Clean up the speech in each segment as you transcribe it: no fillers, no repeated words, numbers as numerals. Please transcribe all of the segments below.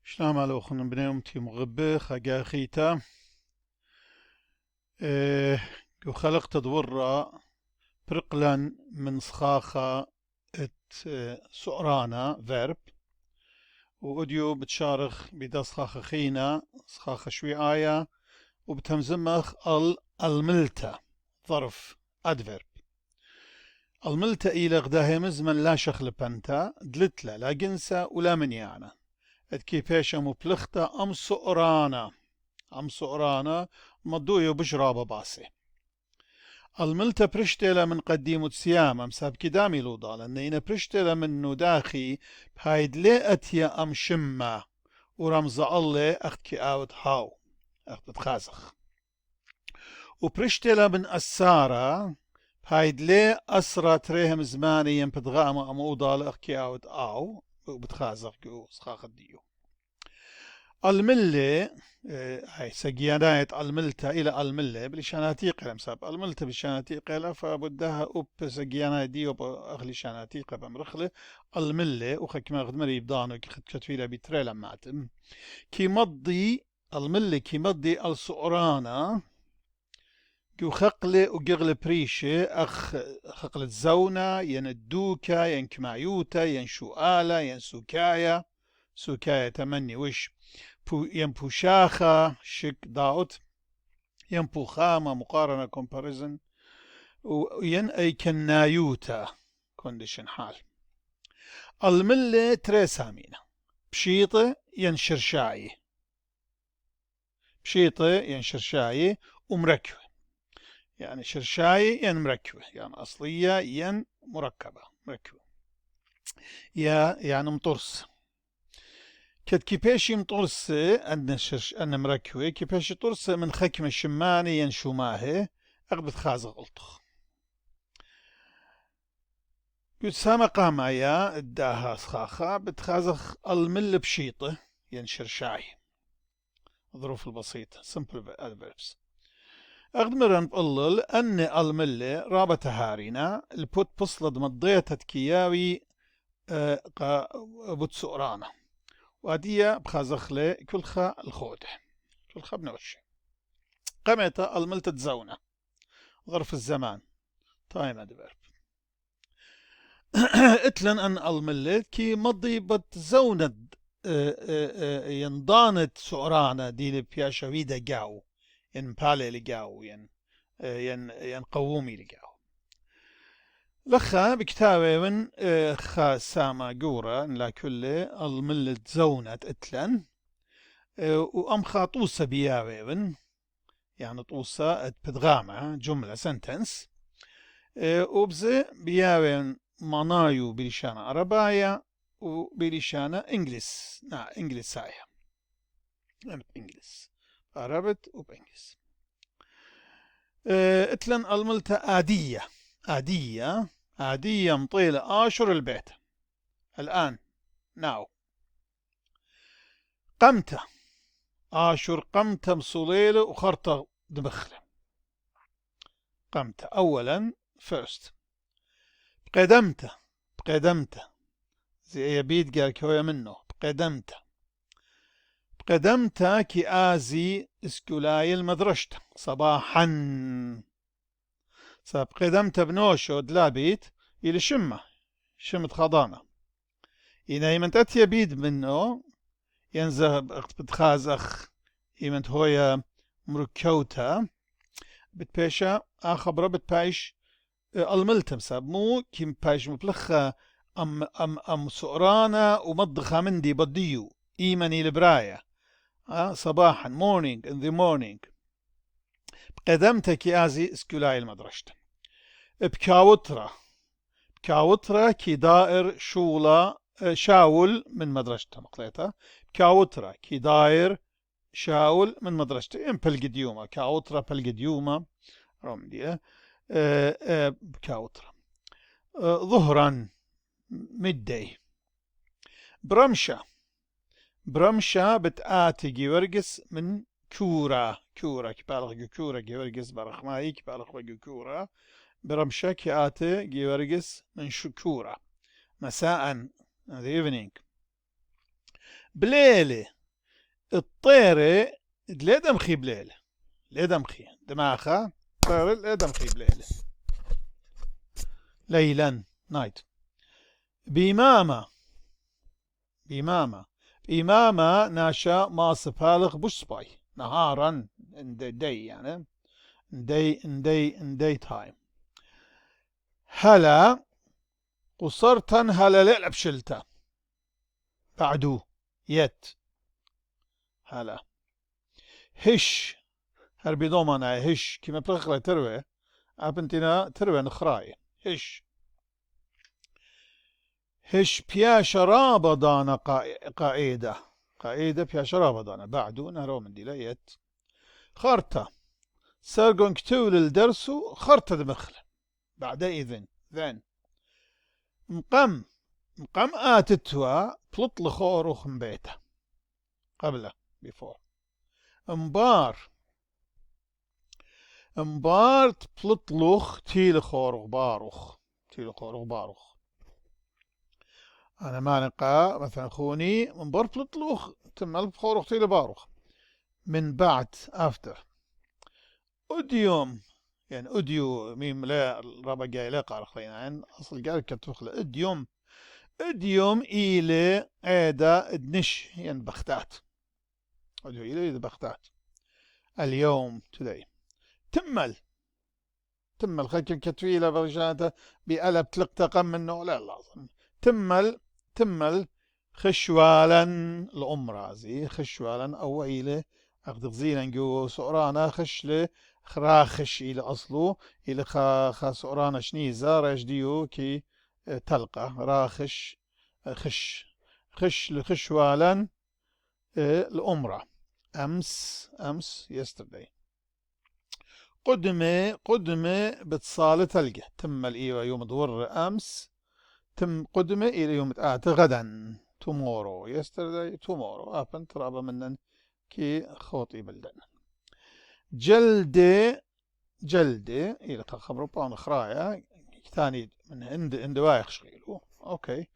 شلام عليكم بنيومتي مغبي خاقا خيتا. إيه وخلقت دورة برقلا من صخاخة سؤرانا فيرب وأديو بتشارخ بدا صخاخة خينا صخاخة شوي آية وبتمزمخ الملتة ظرف أدفيرب الملتة إلى غداها مزمن لا شخل بنتا دلتلا لا جنسة ولا منيانا كيفاش مبلختا أم سؤرانا مضويو بجرابة باسي الملتا برشتلا من قديمة سيام أم ساب كدامي لوضا لأن برشتلا من نداخي بهايد ليئت يا أم شمة ورمز الله أخت كي آوت هاو أخت بتخازخ وبرشتلا من أسارة بهايد لي أسرة تريهم زماني ين بتغامة أم أوضا أخت كي آوت آو وبتخازخ جو سخاخ الديو الملة هاي سجيانات الملتة إلى الملة بالشاناتيق مساب الملتة بالشاناتيق فبدها أوب سجيانات دي أوب أغلي شاناتيق بمرخلة الملة وخك ما غدمر يبدانو كي خد كتفيلة بتريلا ماتم كي مضي الملة كي مضي السؤرانة كي خقلة وقغل بريشة خقلة زونة ين الدوكا ين كمايوتا ين شؤالة ين سوكايا سوكايا تمني وش ينبوشاخة شك داوت ينبوخامة مقارنة comparison وين أي كنايوتا condition حال الملة تريسامينا بشيطة ينشرشاي بشيطة ينشرشاي ومركبة يعني شرشاي ين مركبة يعني أصلية ين مركبة مركبة يعني مطرس كد كيباش يمطرس أن مركوي كيباش يطرس من خكم الشماني ينشو ماهي أغبت خازق ألطخ يتسامى قامايا الداها صخاخة بتخازخ المل بشيطة ينشر شاي الظروف البسيطة simple adverbs أغد مرن بقلل أن المل رابط هارينا البوت بصلد مضيتة كياوي بتسؤرانا وادية بخازخلة كلخة الخودة كلخة بنوش قمت الملت تزونة ظرف الزمان تايم ادفيرب اتلن ان الملت كي مضي بتزوند ينضانت سعرانة دي بياشا ويدا جاو ين بالي لجاو ين قوومي لجاو لخا بكتابة من خا ساما جورا لا كل الملت زونت اتلن وأم خاطوسة بياوين يعني طوسة بتغامة جملة سنتنس وبزي بياوين منايو بلشانة عرباية وبلشانة إنجليس إنجليساية إنجليس عربت وبإنجليس اتلن الملتة عادية مطيلة آشر البيت الآن ناو قمت آشر قمت مصوليلة وخرطة دمخلة قمت أولا first بقدمت زي يبيد قال كوية منه بقدمت كي آزي اسكولاي المدرشة صباحا بقدمت بنوشو دلابيت إلى شمت خضانة إذا يمنت أتي يبيد منه ينزه بتخازخ يمنت هويا مركوتا بتبيشا خبرة بتبايش الملتم ساب مو كيم بايش مبلخة أم سؤرانا ومضخة مندي بديو إيماني البراية صباحا morning in the morning بقدمت كي آزي اسكولاي المدرشة بكاوترا كي دائر شاول من مدرسته مقليتها بكاوترا كي داير شاول من مدرسته ام بلقديوما كاوترا بلقديوما رمدية بكاوترا ظهرا midday برمشة بتآتي جيورجس من كورا كبالغ كورا جيورجس برخماي كبالغ كورا برمشة كآتي جيورجس من شكورا مساء the evening بليلة الطيرة دلي دمخي بليلة لي دمخي دماغها طيرة لي دمخي بليلة ليلا نايت بيمامة بيمامة ناشا ما سبالغ بوش سباي نهارا دي يعني دي تايم هلا قصرتا هلا لعب شلتا بعدو يت هلا هش هربي دومانا هش كما بتخلى تروي أبنتنا تروي نخراي هش بيا شرابة دانا قائدة بيا شرابة دانا بعدو نهرو من ديلايت خارتا سرقون كتول الدرسو خارتا دمخل بعد إذن ذن مقام آتتوا بلطل خوروخ مبيته قبله before امبار بلطلوخ تيل خوروخ باروخ أنا ما نقا مثلا خوني منبر بلطلوخ تم خوروخ تيل باروخ من بعد after أديوم يعني أديو ميم لا رابع جاي لا قارخ يعني أصل جاي كتوخ اديوم إلى عادة ادنش يعني بختات أديو إلى بختات اليوم today تمل خلك كتويلة برجانته بألب تلق تقم منه لا لازم تمل خشوالا الأمرازي خشوالا أو إلى أخذ زينا جو سؤرانا خشله خراخش إلى أصله إلى خا سؤرانا شنيزة رجديو كي تلقى راخش خش لخشوالا الأمرة أمس yesterday قدمة بتصالة تلقى تم الإيوة يوم دور أمس تم قدمة إلى يوم غدا tomorrow yesterday tomorrow أبن ترابا منن كي خوطي بلدن جلدة إلى خبر بان خرايا ثاني من عند وايخ شغيلو أوكي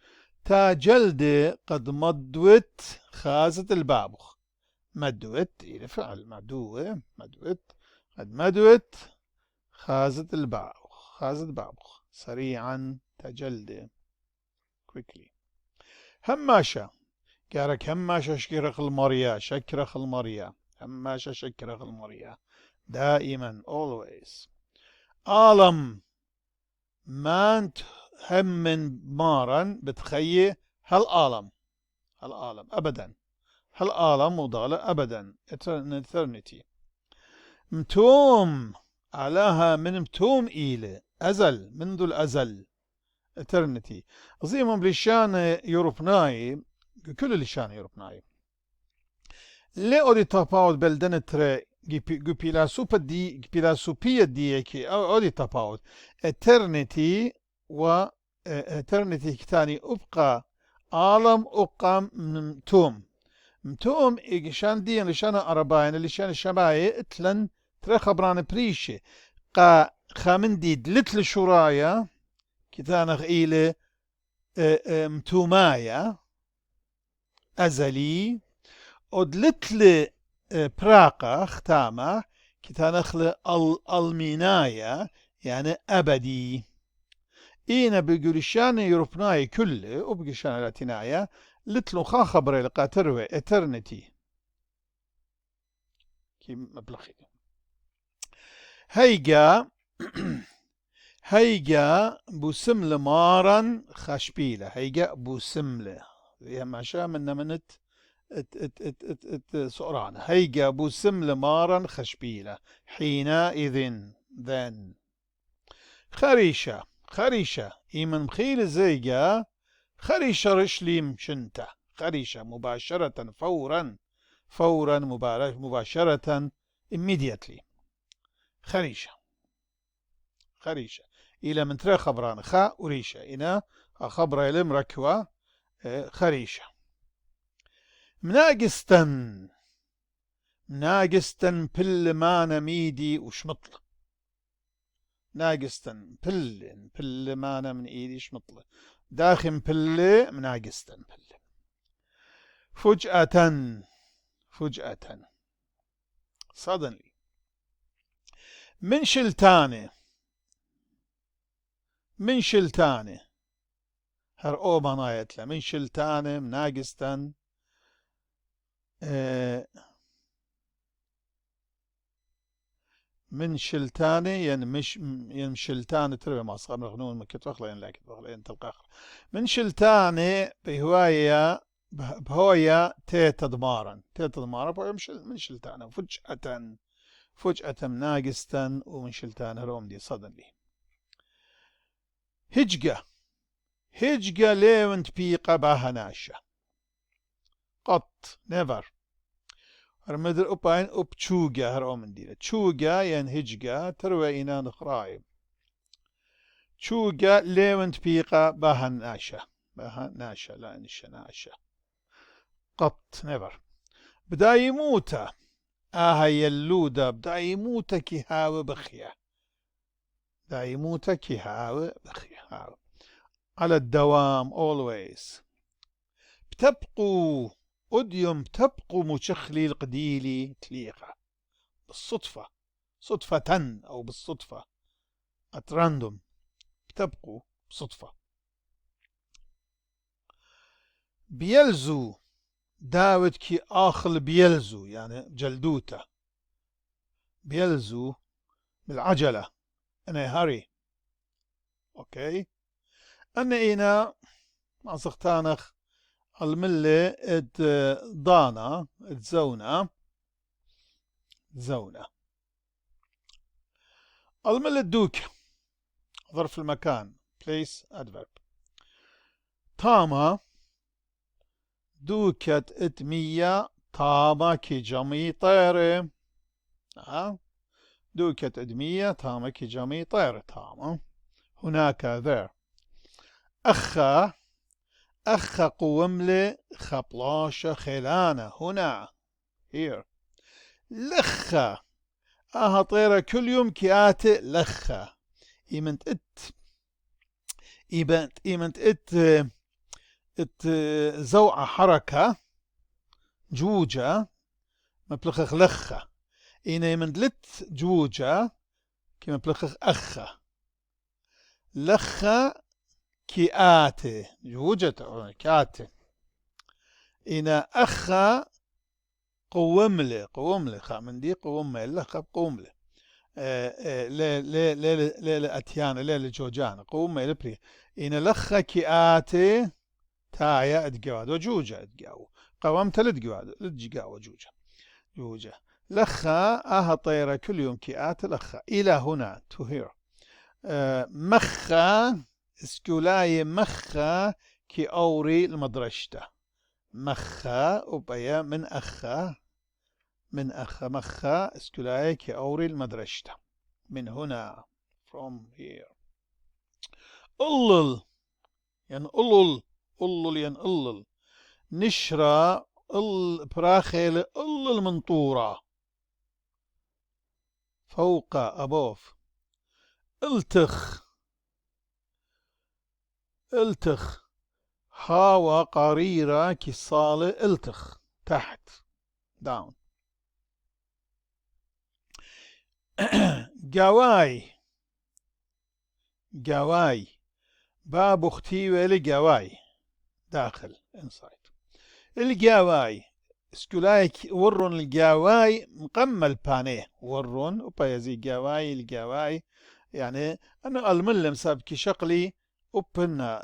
تا جلدة قد مدوت خازة البابخ مدوت إلى فعل مدوت قد مدوت خازة البابخ سريعا تجلدة quickly هماشة قارك هماشة شكرخ المريا هماشة شكرخ المريا دائما always عالم مانت هم من مارا بتخيي هالعالم أبدا هالعالم وضالة أبدا eternity متوم علىها من متوم إيلة أزل منذ الأزل eternity أظيمهم لشان يوروبناي كل لشان يوروبناي لي أودي تاباود بلدن ترى جبيلاسوبية دي كي أودي تاباود eternity و eternity كتاني أبقى عالم أقام متوم إيشان دين لشان أرباين لشان شباي اتلن ترى خبران بريشة قا خامن دي دلت شرايا كتانخ إيلي متومايا أزلي ودلت براقة ختامة كتانخ المينايا يعني أبدي إينا بقولشان يوروبناي كله وبقولشان لاتينايا لتلو خا خبري لقا تروي eternity كي مبلغي هيجا بوسمل مارا خشبيلة هيجا بوسملة هي ماشا منت سؤران هيجا بوسمل مارا خشبيلة حينئذ then خريشة إيمن مخيل زيجا خريشة رشليم شنتا خريشة مباشرة فورا مباشرة immediately خريشة إلى من ترى خبران خا وريشة إنا خبر إلم ركوة خريشة مناقستن بل ما نميدي وشمطل ناقستن بل ما من إيدي شمطل داخل بل مناقستن بل فجأة suddenly. من شلتانه هر او منايت له من شلتانه مناقستن من شلتانه يعني مش يعني شلتانه تربي ما صار مغنون مكت وخلا لكن وخلا تلقى من شلتانه بهويا تيتا دمارا بهويا من شلتانه فجأة مناقستن ومن شلتانه روم دي suddenly. هجقة ليونت بيقة باهناشة قط never هرمدر أباين أبتشوقة هرأومن ديلا تشوقة يعني هجقة تروى إنا نخرايب تشوقة ليونت بيقة باهناشة لا نشا ناشة قط never بدا يموت يلودة بدا يموت كهاوي بخية على الدوام always. بتبقوا أديم بتبقوا مشخلي القديلي تليقة بالصدفة صدفة أو بالصدفة at random بتبقوا بصدفة. بيلزو داود كي آخل بيلزو يعني جلدوته بيلزو بالعجلة in a hurry. أوكي أنا إنا مع سختانخ الملة اد ضانا اد زونة الملة دوك ظرف المكان place adverb. تاما دوكت ادمية تاما كي جمي طيرة دوكت ادمية تاما كي جمي طيرة تاما هناك there. أخا قوملي خبلاشة خلانة هنا here. لخا طيرة كل يوم كياتي لخا إيمنت ات زوعة حركة جوجة مبلخخ لخا إيمنت لت جوجة كي مبلخخ أخا لخا كياتي جوجة كياتي إنا أخا قوملي من دي قوملي لخا قوملي ليلة أتيانا ليلة جوجانا قوملي بري إنا لخا كياتي تايا ادقواد وجوجة ادقاو قوامت لتقاو جوجة لخا طيرة كل يوم كياتي لخا إلى هنا to here. مخا اسكولاي مخا كي أوري المدرشته مخا وبيا من أخا مخا اسكولاي كي أوري المدرشته من هنا from here. ألل يعني ألل نشرة براخيل المنطورة فوق above. التخ هاوى قريرة كصالة التخ تحت down. قواي باب اختي والقواي داخل inside. القواي اسكولايك ورون القواي مقمل بانيه ورون وبيزي القواي يعني أنا الملم سابكي شقلي أبنا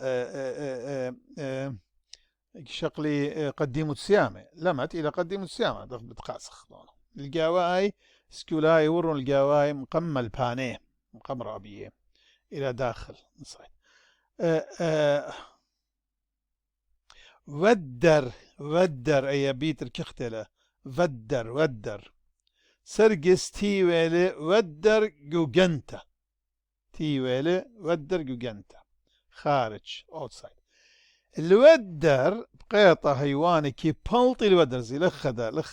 شقلي قديمة السيامة لمت إلى قديمة السيامة بتقاسخ القواي سكولاي ورون القواي مقمل بانيه مقمر أبيه إلى داخل نصيد. ودر أي بيتر كختلة ودر سرقس تيويلي ودر جوجنتا خارج outside. الودر بقيطة هيواني كي بلطي الودر زي لخ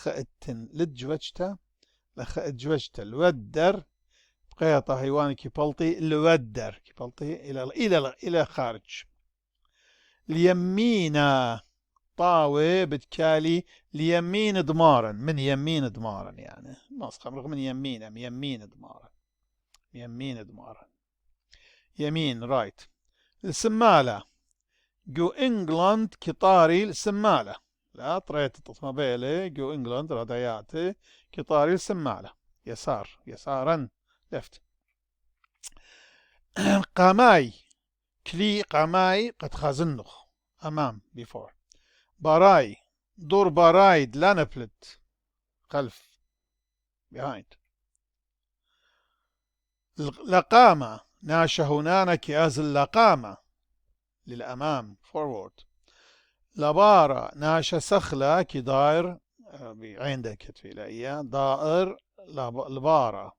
اتن لجوجتا الودر بقيطة هيواني كي بلطي الودر إلى خارج. اليمينة طاوة بتكالي ليمين ضمارا، من يمين ضمارا يعني مسخة من يمين يمين ضمارا، يمين ضمارا، يمين رايت. السمالة جو إنجلاند كطاري السمالة، لا طريت الطمابيلة جو إنجلاند ردياتي كطاري السمالة، يسار يسارا لفت. قاماي كلي قاماي قد خازنخ أمام before. باراي دور بارايد لا نفلت خلف behind. لقامة ناشا هنانا كأز اللقامة للأمام forward. لبارة ناشا سخلة كداير عندك كتفي لأيا دائر لبارة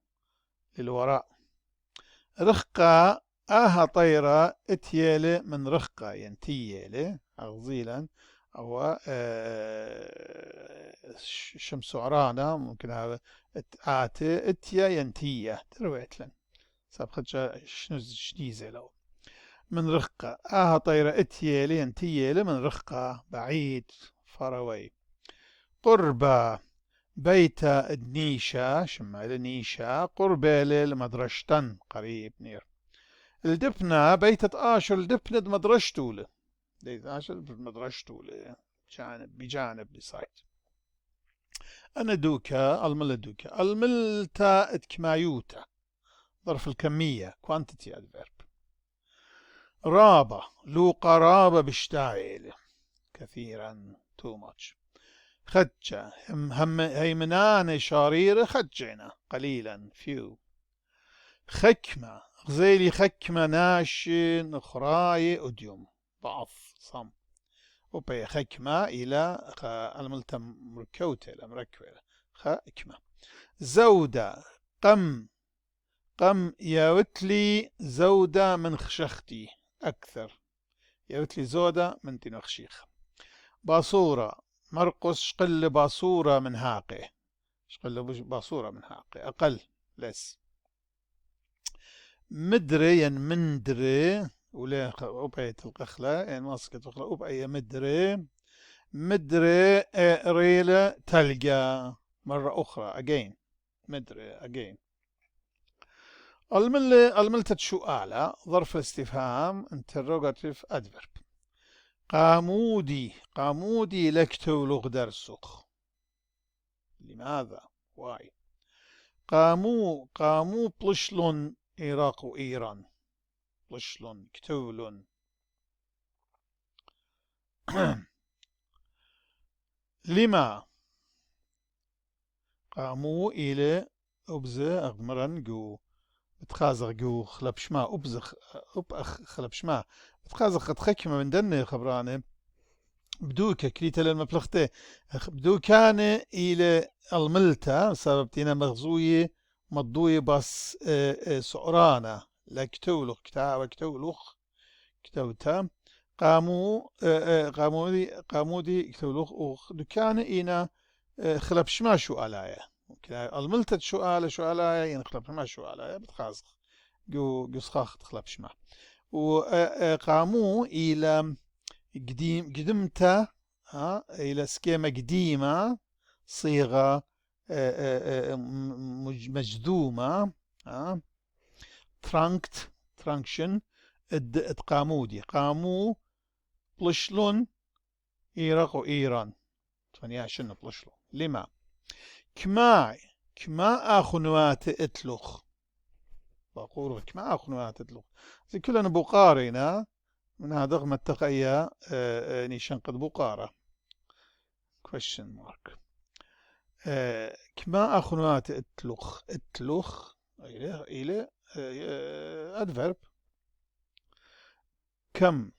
للوراء. رخقة آها طيرة اتيالي من رخقة ينتيالي أغزيلا أو شمس عرانا ممكن هذا آتي اتيا ينتية ترويت لن سابقا شنو شنيزة لو من رخقة آها طيرة اتيالي ينتيالي من رخقة بعيد فروي. قربة بيت النيشة شمال النيشة قربة للمدرشتن قريب نير. الدبنة بيتة آشر الدبنة مدرشتولة بيتة آشر مدرشتولة بجانب بسايت. أنا دوكا المل دوكا الملتا اتكمايوتا ظرف الكمية quantity adverb. رابة لو قرابة بشتايل كثيرا too much. خجة هيمنان شريرة خجنا قليلا few. خكمة غزيلي خكمة ناشن خراي أديوم ضعف صم. وبي خكمة إلى الملتم مركوتة المركوة خكمة. زودة قم ياوتلي زودة من خشختي أكثر ياوتلي زودة من تنخشيخ. باصورة مرقص شقل باصورة من هاقي شقل باصورة من هاقي أقل less. مدري ين مندري ولا أوبيت القخلة يعني ماسكة القخلة أوبأي مدري ريلة تلقى مرة أخرى again مدري again. الملتة سؤال ظرف استفهام interrogative adverb. قامودي لكتو لغ درسخ لماذا why. قامو بلشلون عراق وإيران بلشلون كتولون. لما قامو إلى أبزة أغمرن جو بتخازغ جو خلبشما أبزخ أبأخ خلبشما بتخازغ تخكمة من دني خبرانه بدوك كليتا للمبلغتي بدو كان إلى الملتا سببتنا مغزوية مضوية بس سعرانة لكتولخ كتابة كتوتا قامودي كتولخ دكان إنا خلبشما شو آلايا الملتة شو آلايا ين خلبشما شو آلايا بتخازغ جو سخاخ تخلبشما. وقامو إلى قدمتا إلى سكيمة قديمة صيغة مجذومة ترانكشن قامودي قامو بلشلون إيراق وإيران تفنيا شنو بلشلون. لما كما أخنوات اتلخ بقول كما أخنوات اتلخ زي كلنا بقارنا من هذا متقيا نيشان قد بقارة question mark. كما أخنوات اتلخ إلى adverb. كم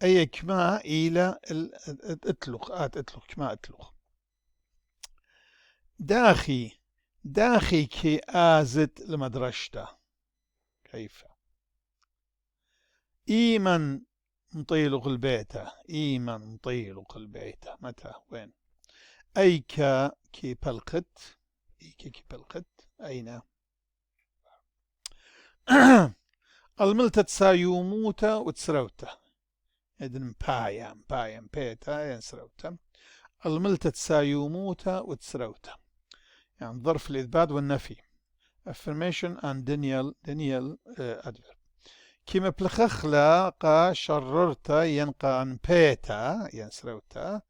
أي كما إلى اتلخ كما اتلخ. داخي كي آزت لمدرشته كيف. إيمن مطيلق البيت متى وين. أيكا كي بلقت أين. الملتة سايوموتا وتسروته إذن بايا بيتا ينسروتا الملتة تسايوموتا وتسروتا يعني ظرف الإثبات والنفي affirmation and denial adverb كما بلخخلا قا شررتا ينقى عن بيتا ينسروتا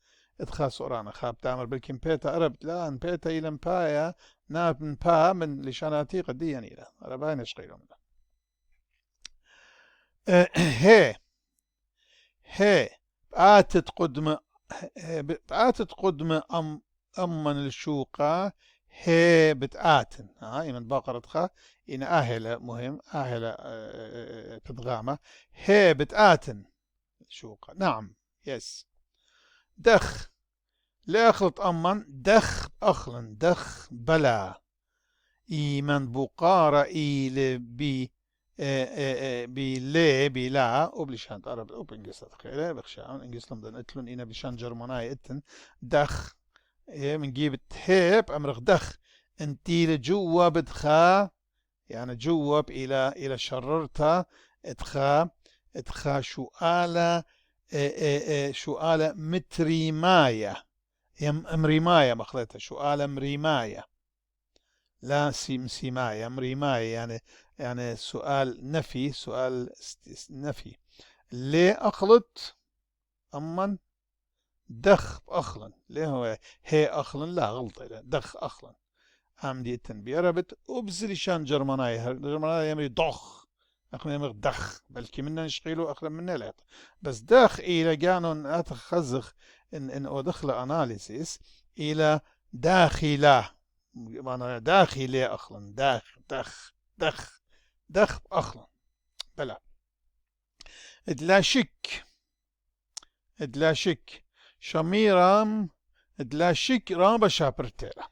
ادخال سورانا خاب تعمل بالكم بيتا أربت لا ان بيتا إلى بايا ناب من با من لشاناتي قد يعني لا أربعين اشغيلو منه هي بآتت قدم أمن الشوقة هي بتآتن من بقرة خا إن أهل مهم أهل تدغامة هي بتآتن شوقة نعم يس دخ لا أخلط أمن دخ أخلن دخ بلا إيمن بقارة إيل بي بلا بلا وبلشان عرب أو بإنجلس تخيله بخشان إنجلس لمدن أتلون إنا بلشان جرماناي أتن دخ من جيب هيب أمرخ دخ انتي لجوا بدخا يعني جواب إلى شررتا ادخا شؤالة متريمايا امريمايا مخلتها شؤالة مريمايا لا سيمايا مريمايا يعني سؤال نفي سؤال نفي ليه أخلط أمن دخ أخلن ليه هو هي أخلن لا غلطة دخ أخلن عمدي التنبيه ربط وبزلي شان جرماناي يمري ضخ أخلن يمري دخ بلكي منا نشغيلو أخلن منا لا بس دخ إلى جانون أتخزخ إن أدخل أناليسيس إلى داخله معنى داخلي أخلن دخ أخلن بلا ادلا شك شميرام ادلا شك رام بشابرتيلا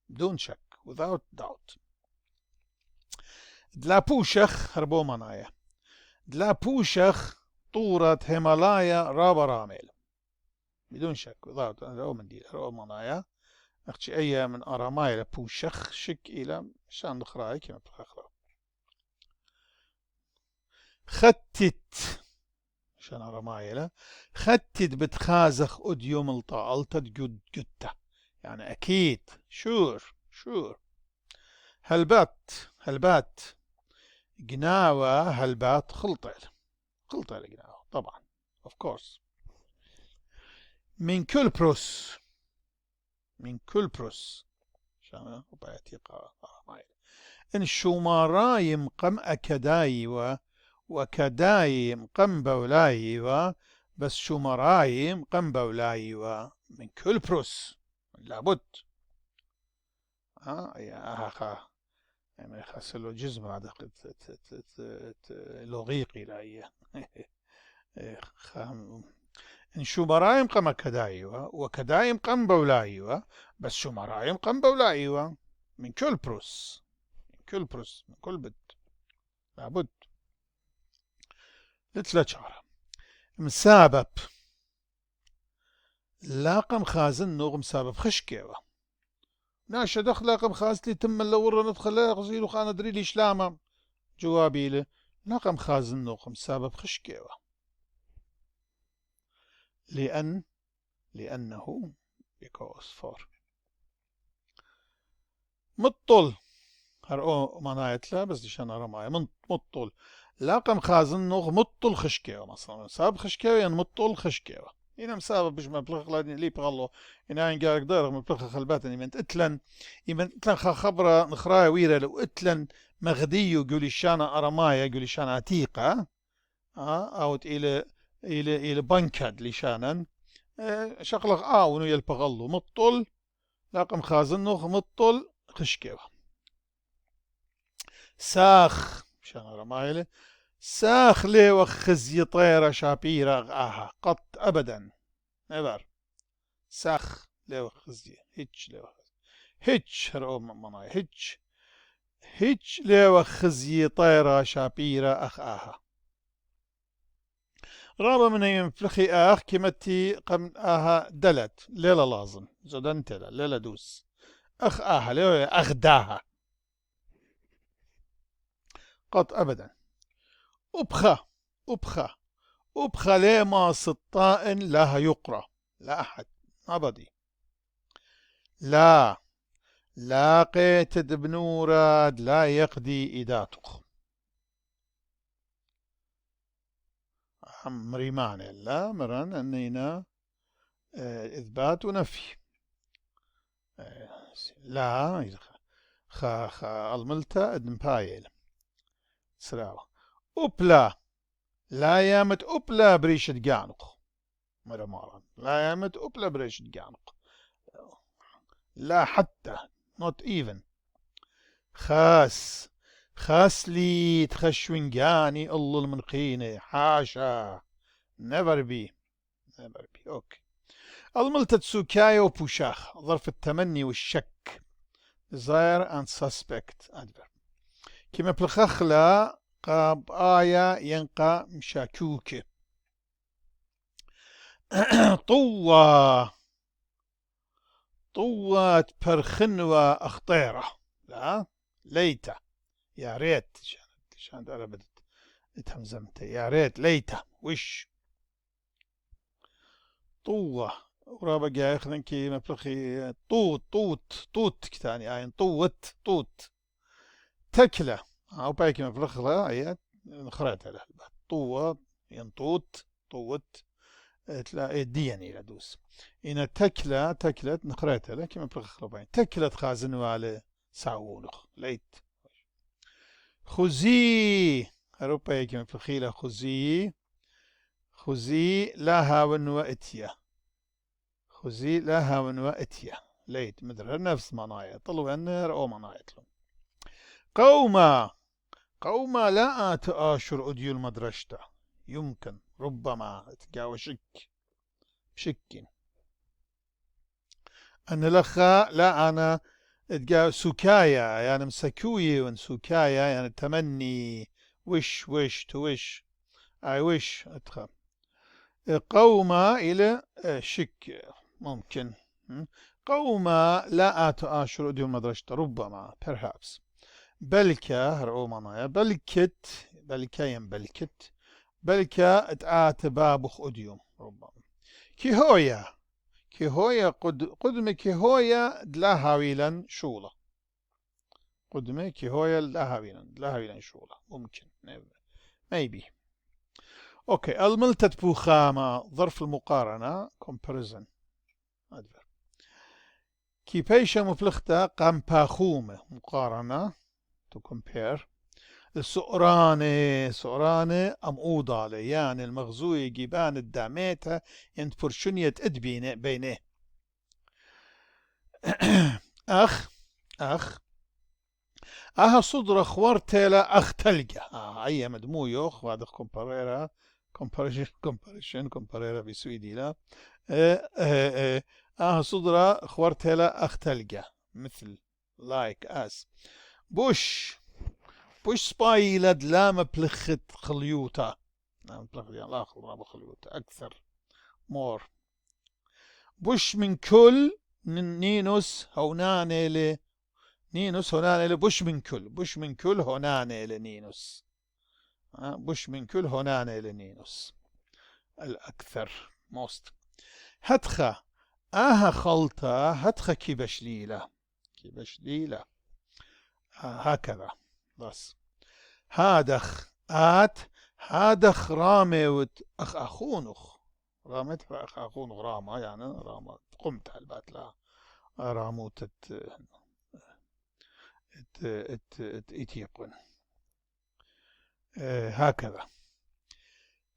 بدون شك without doubt ادلا بوشخ هربو منايا ادلا بوشخ طورة هيمالايا رابا راميل بدون شك without هربو منايا أختي أي من أرامايل بوشخ شك إلى شان دخراي كما بخخرا ختت شان أرامايل ختت بتخازخ أديوم الطالتة جدة يعني أكيد شور هلبات جناوة هلبات خلطة جناوة طبعا of course من كل بروس شان وبياتي أرامايل إن شومارايم قم أكداي وكدايم قم بولاي بس شومارايم قم بولاي من كل بروس لابد يا أخا يعني خسلو جزم هذا لغيقي لا إن شومارايم قم كداي وكدايم قم بولاي بس شومارايم قم بولاي من كل بروس من كل بد لابد لتلاشارة مسابب لاقم خازن نوغ مسابب خشكيوة ناشا دخل لاقم خازتي تم اللورة ندخل غزيلو خانا دريلي شلامة جوابي له لاقم خازن نوغ مسابب خشكيوة لأنه because for مطل هرقو منايتلا بس ديشان رماية مطل لاقم خازن نوغ مطل خشكيوة مثلا مسابب خشكيوة يعني مطل خشكيوة هنا مسابب بش ما بلغ لي بغلو هنا عين قارك دارغ ما بلغ خلباتن يمن اتلن خبرة نخرايا ويرا لو اتلن مغديو قولي شانا أرمايا قولي شانا عتيقة اوت إلى بنكاد لشانا شغلق ونو يلبغلو مطل لاقم خازن نوغ مطل خشكيوة ساخ شان رمايله ساخ لي وخزي طيرة شابيرة قط أبدا never ساخ لي وخزي هيتش هرقو مناي هيتش لي وخزي طيرة شابيرة رابع من يوم فلخي كمتي قم دلت ليلة لازم زدنت ليلة دوس ليلة أخداها قط أبدا أبخى وبخلي ما سطاء لا يقرأ. لا أحد ما بدي. لا لاقيت بنوراد لا يقضي إداتخ. أمري معنى لا مرن أنينا إثبات ونفي. لا خا الملتا ادن بايل سراوة. أبلا لا يامت أبلا بريشة جانق. مرة لا يامت أبلا بريشة جانق. لا حتى not even. خاس لي تخشونجاني الله المنقيني حاشا never be. اوكي. الملتة سوكايا وبوشاخ ظرف التمني والشك desire and suspect adverb. كما بلخخلا قاب آية ينقى مشاكوك. طوة برخنوة أخطيرة. لا ليت يا ريت عشان أنا بدت اتهمزمت يا ريت ليت وش طوة ورابا جاي ياخذن كي مبلخي طوت كتاني يعني طوت تكلة أو بايكي مبلخلا هي نخرعتها له طوة ينطوت طوت تلاقي ديني لدوس إن تكلة نخرعتها له كما بلخلا باين تكلة خازن والي ساعونخ ليت خزي أوروبا يكي مبلخيلة خزي لها ونوأتيا. خزي لها ونوأتيا ليت مدر نفس منايا طلوا النار أو منايا لهم. قوما لا تآشر أديو المدرشة يمكن ربما تقاوى بشك أن لخا لا أنا تقاوى سكايا يعني مسكوي ونسكايا يعني تمني وش توش I wish أدخل. قوما إلى شك ممكن. قوما لا تآشر أديو المدرشة ربما perhaps. بلكا هرعومانا بلكا اتآت بابخ أديوم ربما. كيهويا قدم كيهويا دلا هاويلا شولة. قدم كيهويا دلا هاويلا شولة ممكن maybe. اوكي الملتة بوخامة ظرف المقارنة comparison adverb. كي بيشا مفلختا قام باخومة مقارنة to compare. سؤرانة أم أوضالة يعني المغزوية جيبان الدعميتها ينت فرشنية ادبينه بينه. أخ صدر خوارتيلا أخ تلقى أي مدمو يوخ وهذا كومباريرا بسويدي لا صدر خوارتيلا أخ تلقى مثل like as. بوش سبايلد لا مبلخت خليوتا. لا مبلخت يعني لا خليوتا أكثر more. بوش من كل نينوس هونانيلي بوش من كل هونانيلي نينوس. بوش من كل هونانيلي نينوس الأكثر most. هتخا خلطة هتخا كيبشليلة هكذا بس. هادخ رامي أخونخ رامت أخونخ راما يعني راما قمت البات لا راموت إتيقن هكذا.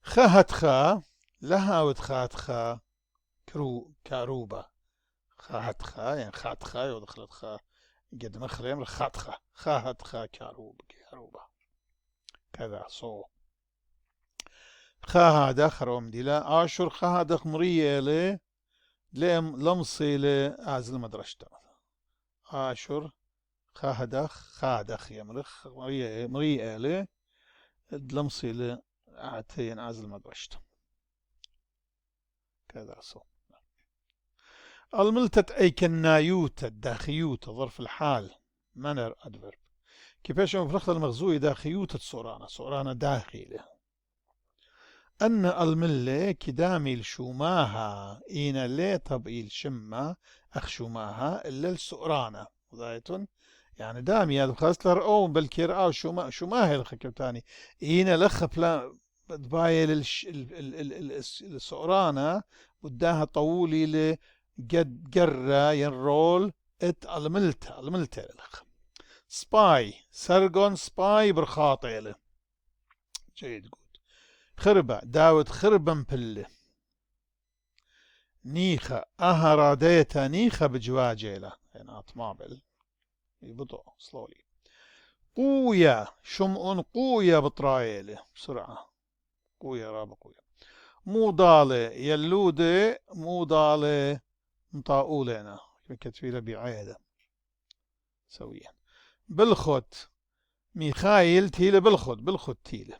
خا لها وتخاتخا كاروبا خاتخا يعني خاتخا ودخلت خا قد مخرم خاتخا كاروبا كذا صو. خاهدخ خروم ديلا آشر خاهدخ مريالي لمصيلي عزل مدرشتا. آشر خادخ يمرخ مريالي لمصيلي عتين عزل مدرشتا كذا صو. الملتة أي كنايوتة الداخيوتة ظرف الحال منر أدفرب. كيفاش مفرخة المغزوية داخيوتة صورانة داخلة. أن الملة كدامي الشوماها إينا لي طبئي الشمة أخشوماها إلا السؤرانة وضايتون يعني دامي هذا خاصلر أو بالكير أو شوماها الخكبتاني إينا لخ بلا دبايل السؤرانة بداها طولي لقد قرة ينرول الملتة الخ سباي سرقون سباي برخاطيله جيد قول خربة داود خربا بله نيخة أهراديتا نيخة بجواجيلة يعني أطمابل ببطء slowly قوية شمؤن قوية بطرايلة بسرعة قوية رابع قوية مو ضالة يلودة مو ضالة مطاولنا كتفيلة بعيدة سويا بالخط ميخايل تيلة بالخط تيلة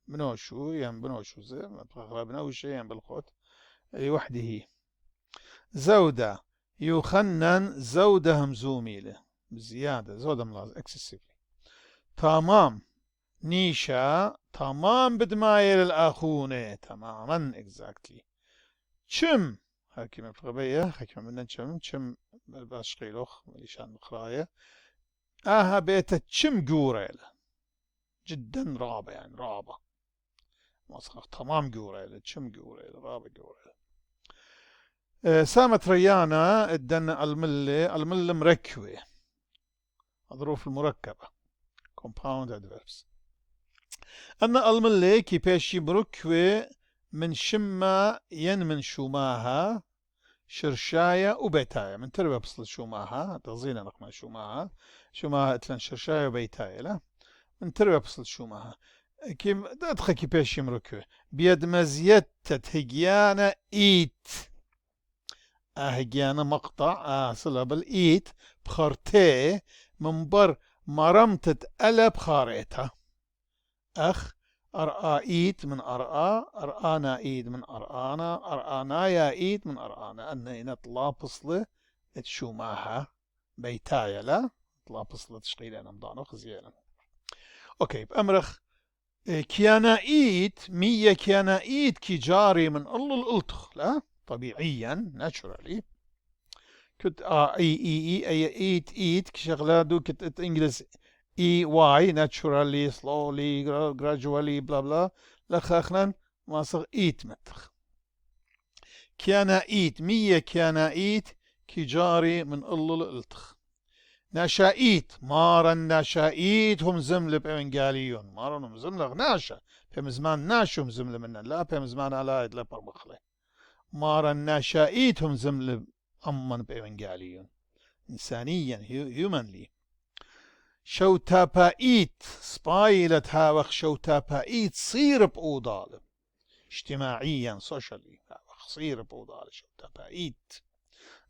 بنوشو يعني بنوشو زي ما بنوشو يعني بالخط لوحده زودة يخنن زودة همزومي له بزيادة زودة ملاحظ excessively تمام نيشا تمام بدمايل الآخونة تماما exactly شم حكيم بغبية حكيم من شم باشقيلوخ لشان قراية بيت تشم قوريل جدا رابع يعني رابع مسخ تمام قوريل تشم قوريل رابع قوريل سامت ريانا الدن الملة مركبة الظروف المركبة compound adverbs أن الملة كي بيشي مركبة من شمة ين من شوماها شرشاية وبيتاية من تربة بصل شوماها تغزينا رقم شوماها اتلن شرشاية وبيتاية لا من تربة بصل شوماها كي ادخل كي بيشي مركبة بيد مزيتة هجيانة ايت هجيانة مقطع صلة بالإيت بخارتي من بر مرمتة ألا بخاريتها أخ أرآيت من أرآنا إيد من أرآنا يا إيد من أرآنا أن هنا طلابصلة تشوماها بيتايا لا طلابصلة تشغيلة نمضانو خزيانا أوكي بأمرخ كيانايت مية كيانايت كي جاري من الألتخ لا طبيعيا naturally كنت ايت كشغله دو كنت انجلس واي naturally slowly gradually بلا بلا لخاخنا ما صغ ايت متخ كيانايت مية كيانايت كي جاري من الالتخ ناشائيت مارا ناشائيت هم زمل بإنجاليون مارا هم زمل ناشا بهم زمان ناشهم زمل منا لا بهم زمان على لا برمخله مارا ناشائيت هم زمل أمن بإنجاليون إنسانيا humanly شوتابائيت سبايلة هاوخ شوتابائيت صير بأوضال اجتماعيا socially هاوخ صير بأوضال شوتابائيت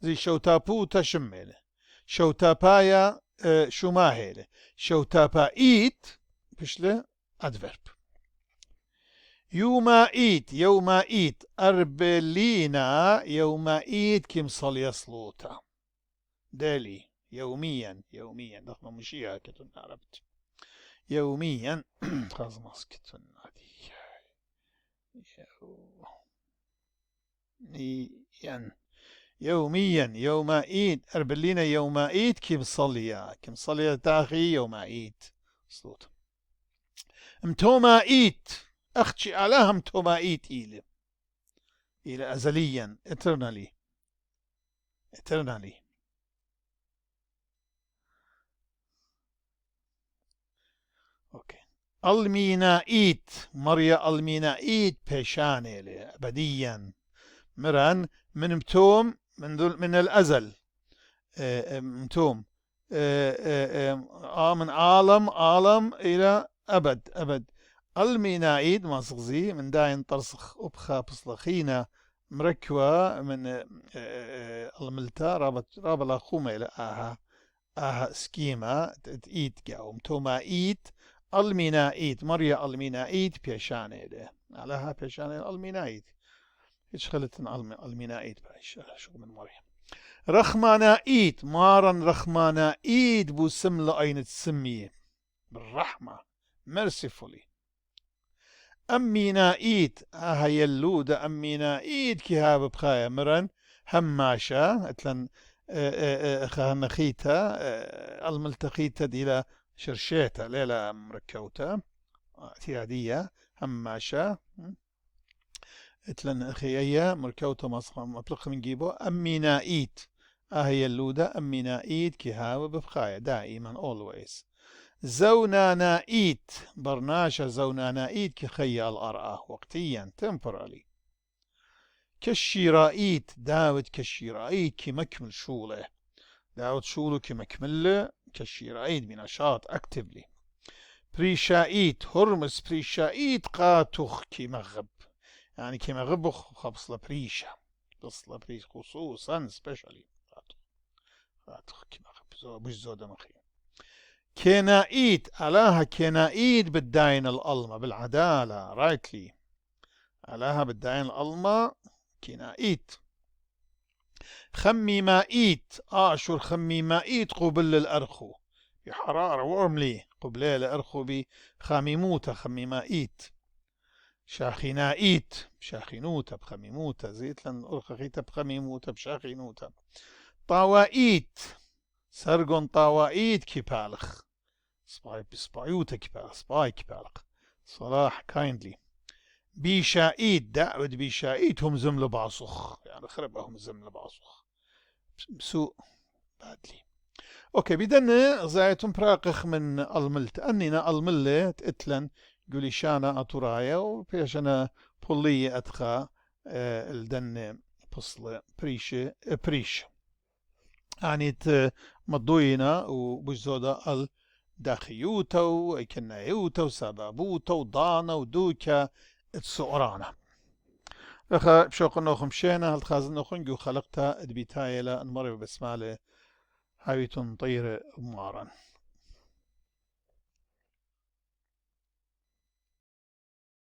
زي شوتابو تشمله شوتابايا شماهله شوتابائيت بشله adverb يومائيت أربلينا يومائيت كم صلي صلوتا دالي يوميا دخل مشيها كتن عربت يوميا خلاص ماسكتن هذه يومائيت أربلينا يومائيت كم صليا تاخي يومائيت صلوتا متومائيت أختي علىهم تومائيت إلى أزليا eternally أوكي المينائيت مريا المينائيت بيشاني أبديا مران من متوم من الأزل متوم من عالم إلى أبد المينائيد مصغزي من داين طرسخ أبخا بصلخينا مركوة من الملتا رابط لاخومة إلى آها سكيما تأيد قاوم تومائيد المينائيد مريا المينائيد بيشانة إليه علىها بيشانة المينائيد إيش خلتنا المينائيد بايش شو من مريا رخمانائيد مارا رخمانائيد بو سملة أين تسميه بالرحمة mercifully أمينائيت يلودة أمينائيت كهاب بخايا مرن هماشة اتلن خانخيتا الملتقيتا ديلا شرشيتا ليلة مركوتا اعتيادية هماشة اتلن اخيية مركوتا مطلق من جيبو أمينائيت يلودة أمينائيت كهاب بخايا دائما always. زونانائيت برناشا زونانائيت كخيال الأرآه وقتيا temporarily. كالشيرائيت داود كالشيرائيت كمكمل شوله داود شوله كمكمله كالشيرائيت بنشاط actively. بريشائيت هرمس بريشائيت قاتخ كمغب يعني كمغبخ خبصل بريشة بصل بريش خصوصا specially قاتخ كمغب مش زودة مخي. كينائيت ألاها كينائيت بالداين الألمة بالعدالة رايتلي ألاها بالداين الألمة كينائيت. خميمائيت أشور خميمائيت قبل الأرخو بحرارة ورملي قبل الأرخو بخميموتة خميمائيت. شاخينائيت شاخينوتة بخميموتة زيت لن أرخخيتة بخميموتة بشاخينوتة. طاوائيت سرقون طاوائيت كبالخ سبايوتا كبالخ سباي كبالخ صلاح كايندلي. بيشائيت دعوة بيشائيت هم زمل باصخ يعني خربهم زمل باصخ سوء بادلي. اوكي بدنا زايتم براقخ من الملت اننا الملت اتلن قولي شانا اتورايا وبيشنا بولية اتخا الدن بصل بريش يعني مضوينا وبجزودا الداخيوتا وكنايوتا وسبابوتا وضانا ودوكا السعرانة اخا بشوق انه مشينا هل خازن نخنجو خلقتها ادبيتايلا نمر بسمالة هايتون طير مارا.